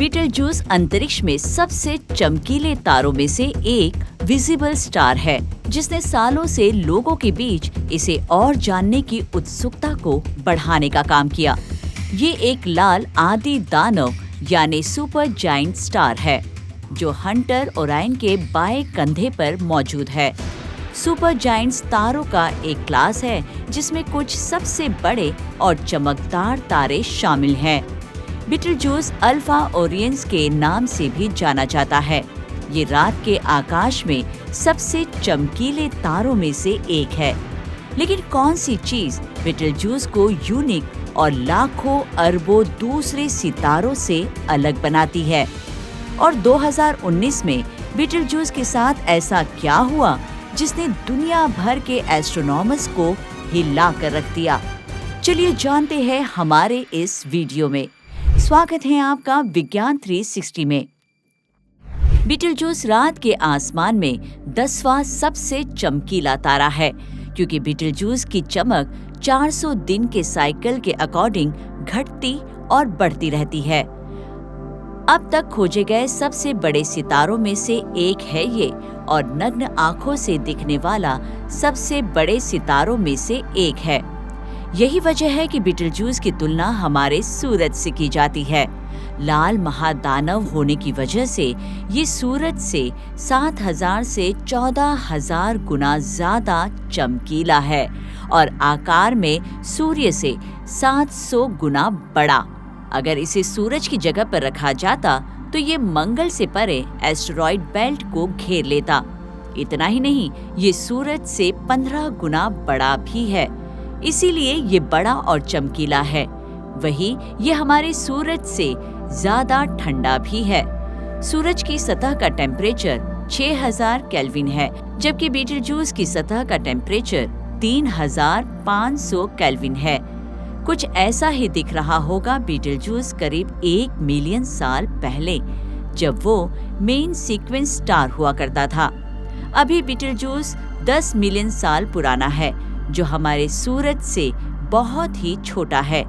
Beetlejuice अंतरिक्ष में सबसे चमकीले तारों में से एक विजिबल स्टार है, जिसने सालों से लोगों के बीच इसे और जानने की उत्सुकता को बढ़ाने का काम किया। ये एक लाल आदि दानव यानी सुपर जायंट स्टार है, जो हंटर ओरायन के बाएं कंधे पर मौजूद है। सुपर जायंट्स तारों का एक क्लास है जिसमें कुछ सबसे बड़े और चमकदार तारे शामिल हैं। बीटलजूस अल्फा ओरियंस के नाम से भी जाना जाता है। ये रात के आकाश में सबसे चमकीले तारों में से एक है। लेकिन कौन सी चीज बीटलजूस को यूनिक और लाखों अरबों दूसरे सितारों से अलग बनाती है? और 2019 में बीटलजूस के साथ ऐसा क्या हुआ जिसने दुनिया भर के एस्ट्रोनॉमर्स को हिला कर रख दिया? चलिए जानते हैं हमारे इस वीडियो में। स्वागत है आपका विज्ञान 360 में। बीटलजूस रात के आसमान में 10वां सबसे चमकीला तारा है, क्योंकि बीटलजूस की चमक 400 दिन के साइकिल के अकॉर्डिंग घटती और बढ़ती रहती है। अब तक खोजे गए सबसे बड़े सितारों में से एक है ये, और नग्न आंखों से दिखने वाला सबसे बड़े सितारों में से एक है। यही वजह है कि बीटलजूस की तुलना हमारे सूरज से की जाती है। लाल महादानव होने की वजह से ये सूरज से 7000 से 14000 गुना ज्यादा चमकीला है और आकार में सूर्य से 700 गुना बड़ा। अगर इसे सूरज की जगह पर रखा जाता तो ये मंगल से परे एस्टेरॉयड बेल्ट को घेर लेता। इतना ही नहीं, ये सूरज से 15 गुना बड़ा भी है, इसीलिए ये बड़ा और चमकीला है। वही ये हमारे सूरज से ज्यादा ठंडा भी है। सूरज की सतह का टेम्परेचर 6000 केल्विन है, जबकि बीटलजूस की सतह का टेम्परेचर 3500 केल्विन है। कुछ ऐसा ही दिख रहा होगा बीटलजूस करीब 1 मिलियन साल पहले, जब वो मेन सीक्वेंस स्टार हुआ करता था। अभी बीटलजूस 10 मिलियन साल पुराना है, जो हमारे सूरज से बहुत ही छोटा है।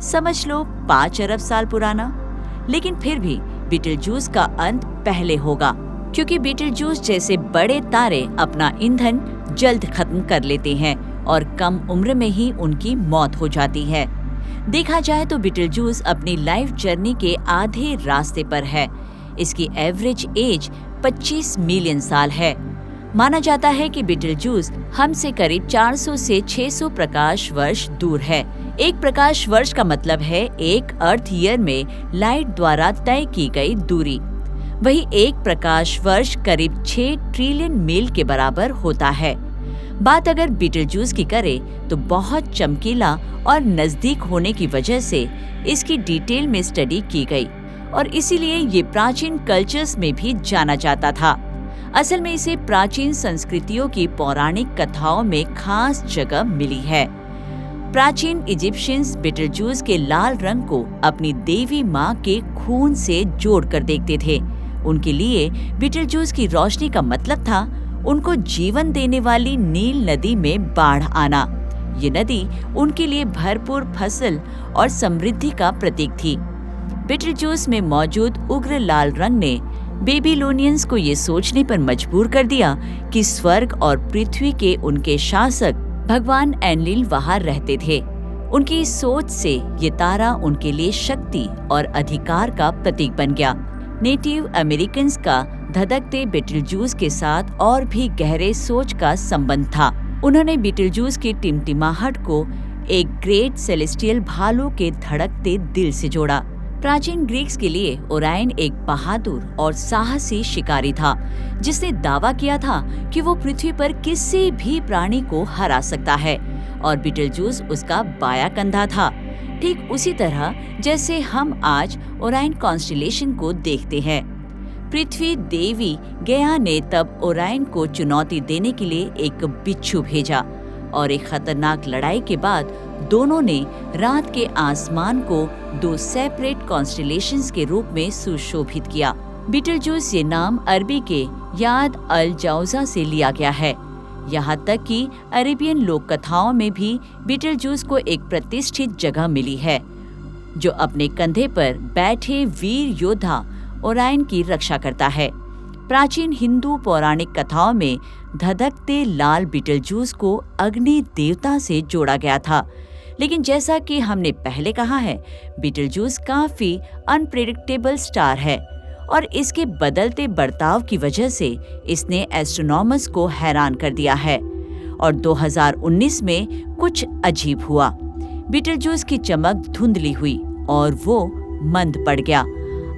समझ लो 5 अरब साल पुराना। लेकिन फिर भी बीटलजूस का अंत पहले होगा, क्योंकि बीटलजूस जैसे बड़े तारे अपना ईंधन जल्द खत्म कर लेते हैं और कम उम्र में ही उनकी मौत हो जाती है। देखा जाए तो बीटलजूस अपनी लाइफ जर्नी के आधे रास्ते पर है। इसकी एवरेज एज 25 मिलियन साल है। माना जाता है कि बीटलजूस हमसे करीब 400 से 600 प्रकाश वर्ष दूर है। एक प्रकाश वर्ष का मतलब है एक अर्थ ईयर में लाइट द्वारा तय की गई दूरी। वही एक प्रकाश वर्ष करीब 6 ट्रिलियन मील के बराबर होता है। बात अगर बीटलजूस की करें तो बहुत चमकीला और नजदीक होने की वजह से इसकी डिटेल में स्टडी की गई, और इसीलिए ये प्राचीन कल्चर्स में भी जाना जाता था। असल में इसे प्राचीन संस्कृतियों की पौराणिक कथाओं में खास जगह मिली है। प्राचीन इजिप्शियंस बीटलजूस के लाल रंग को अपनी देवी माँ के खून से जोड़कर देखते थे। उनके लिए बीटलजूस की रोशनी का मतलब था उनको जीवन देने वाली नील नदी में बाढ़ आना। ये नदी उनके लिए भरपूर फसल और समृद्धि का प्रतीक थी। बीटलजूस में मौजूद उग्र लाल रंग ने बेबीलोनियंस को ये सोचने पर मजबूर कर दिया कि स्वर्ग और पृथ्वी के उनके शासक भगवान एनलिल वहां रहते थे। उनकी इस सोच से ये तारा उनके लिए शक्ति और अधिकार का प्रतीक बन गया। नेटिव अमेरिकन्स का धधकते बीटलजूस के साथ और भी गहरे सोच का संबंध था। उन्होंने बीटलजूस की टिमटिमाहट को एक ग्रेट सेलेस्टियल भालू के धड़कते दिल से जोड़ा। प्राचीन ग्रीक्स के लिए ओरायन एक बहादुर और साहसी शिकारी था, जिसने दावा किया था कि वो पृथ्वी पर किसी भी प्राणी को हरा सकता है, और बीटलजूस उसका बायां कंधा था। ठीक उसी तरह जैसे हम आज ओरायन कॉन्स्टेलेशन को देखते हैं। पृथ्वी देवी गया ने तब ओरायन को चुनौती देने के लिए एक बिच्छू भेजा, और एक खतरनाक लड़ाई के बाद दोनों ने रात के आसमान को 2 सेपरेट कॉन्स्टेलेशंस के रूप में सुशोभित किया। बीटलजूस ये नाम अरबी के याद अल जौजा से लिया गया है। यहाँ तक कि अरेबियन लोक कथाओं में भी बीटलजूस को एक प्रतिष्ठित जगह मिली है। जो अपने कंधे पर बैठे वीर योद्धा ओरायन की रक्षा करता है। प्राचीन हिंदू पौराणिक कथाओं में धधकते लाल बीटलजूस को अग्नि देवता से जोड़ा गया था, लेकिन जैसा कि हमने पहले कहा है, बीटलजूस काफी अनप्रेडिक्टेबल स्टार है और इसके बदलते बर्ताव की वजह से इसने एस्ट्रोनॉमर्स को हैरान कर दिया है। और 2019 में कुछ अजीब हुआ। बीटलजूस की चमक धुंधली हुई और वो मंद पड़ गया।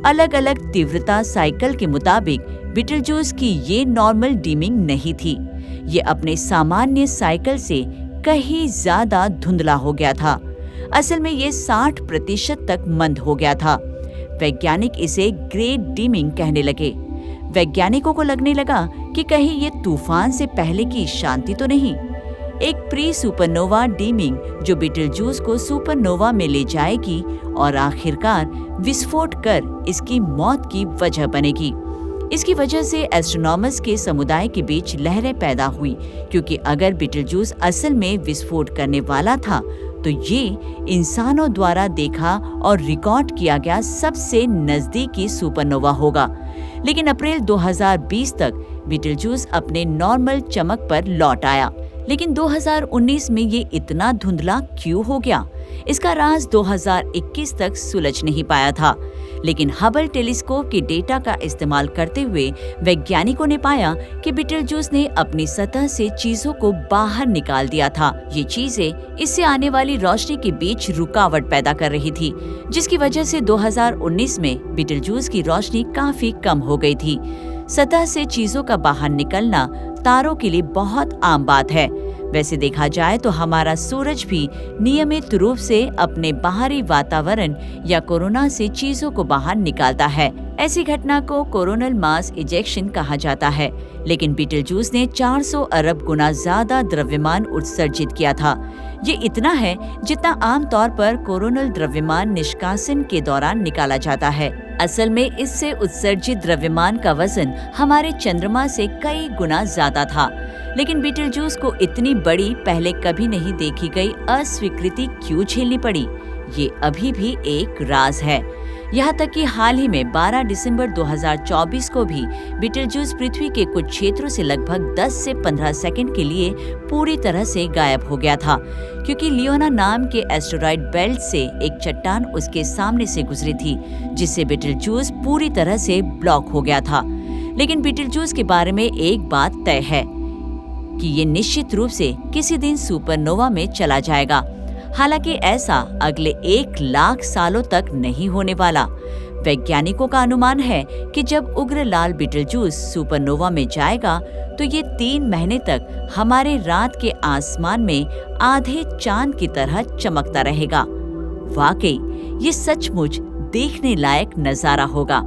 अलग अलग तीव्रता साइकिल के मुताबिक बीटलजूस की ये नॉर्मल डिमिंग नहीं थी। ये अपने सामान्य साइकिल से कहीं ज्यादा धुंधला हो गया था। असल में ये 60% तक मंद हो गया था। वैज्ञानिक इसे ग्रे डिमिंग कहने लगे। वैज्ञानिकों को लगने लगा कि कहीं ये तूफान से पहले की शांति तो नहीं, एक प्री सुपरनोवा डिमिंग जो बीटलजूस को सुपरनोवा में ले जाएगी और आखिरकार विस्फोट कर इसकी मौत की वजह बनेगी। इसकी वजह से एस्ट्रोनॉमर्स के समुदाय के बीच लहरें पैदा हुई, क्योंकि अगर बीटलजूस असल में विस्फोट करने वाला था तो ये इंसानों द्वारा देखा और रिकॉर्ड किया गया सबसे नजदीकी सुपरनोवा होगा। लेकिन अप्रैल 2020 तक बीटलजूस अपने नॉर्मल चमक पर लौट आया। लेकिन 2019 में ये इतना धुंधला क्यों हो गया? इसका राज 2021 तक सुलझ नहीं पाया था। लेकिन हबल टेलीस्कोप के डेटा का इस्तेमाल करते हुए वैज्ञानिकों ने पाया कि बीटलजूस ने अपनी सतह से चीजों को बाहर निकाल दिया था। ये चीजें इससे आने वाली रोशनी के बीच रुकावट पैदा कर रही थी, जिसकी वजह से 2019 में बीटलजूस की रोशनी काफी कम हो गई थी। सतह से चीजों का बाहर निकलना तारों के लिए बहुत आम बात है। वैसे देखा जाए तो हमारा सूरज भी नियमित रूप से अपने बाहरी वातावरण या कोरोना से चीजों को बाहर निकालता है। ऐसी घटना को कोरोनल मास इजेक्शन कहा जाता है। लेकिन बीटलजूस ने 400 अरब गुना ज्यादा द्रव्यमान उत्सर्जित किया था। ये इतना है जितना आमतौर पर कोरोनल द्रव्यमान निष्कासन के दौरान निकाला जाता है। असल में इससे उत्सर्जित द्रव्यमान का वजन हमारे चंद्रमा से कई गुना ज्यादा था। लेकिन बीटलजूस को इतनी बड़ी पहले कभी नहीं देखी गई अस्वीकृति क्यों झेलनी पड़ी, ये अभी भी एक राज है। यहाँ तक कि हाल ही में 12 दिसंबर 2024 को भी बीटलजूस पृथ्वी के कुछ क्षेत्रों से लगभग 10 से 15 सेकंड के लिए पूरी तरह से गायब हो गया था, क्योंकि लियोना नाम के एस्टेरॉयड बेल्ट से एक चट्टान उसके सामने से गुजरी थी, जिससे बीटलजूस पूरी तरह से ब्लॉक हो गया था। लेकिन बीटलजूस के बारे में एक बात तय है कि ये निश्चित रूप से किसी दिन सुपरनोवा में चला जाएगा। हालांकि ऐसा अगले 1 लाख सालों तक नहीं होने वाला। वैज्ञानिकों का अनुमान है कि जब उग्र लाल बीटलजूस सुपरनोवा में जाएगा तो ये 3 महीने तक हमारे रात के आसमान में आधे चांद की तरह चमकता रहेगा। वाकई ये सचमुच देखने लायक नजारा होगा।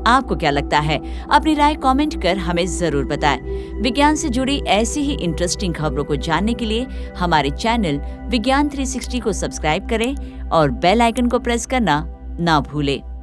आपको क्या लगता है? अपनी राय कमेंट कर हमें जरूर बताएं। विज्ञान से जुड़ी ऐसी ही इंटरेस्टिंग खबरों को जानने के लिए हमारे चैनल विज्ञान 360 को सब्सक्राइब करें और बेल आइकन को प्रेस करना ना भूलें।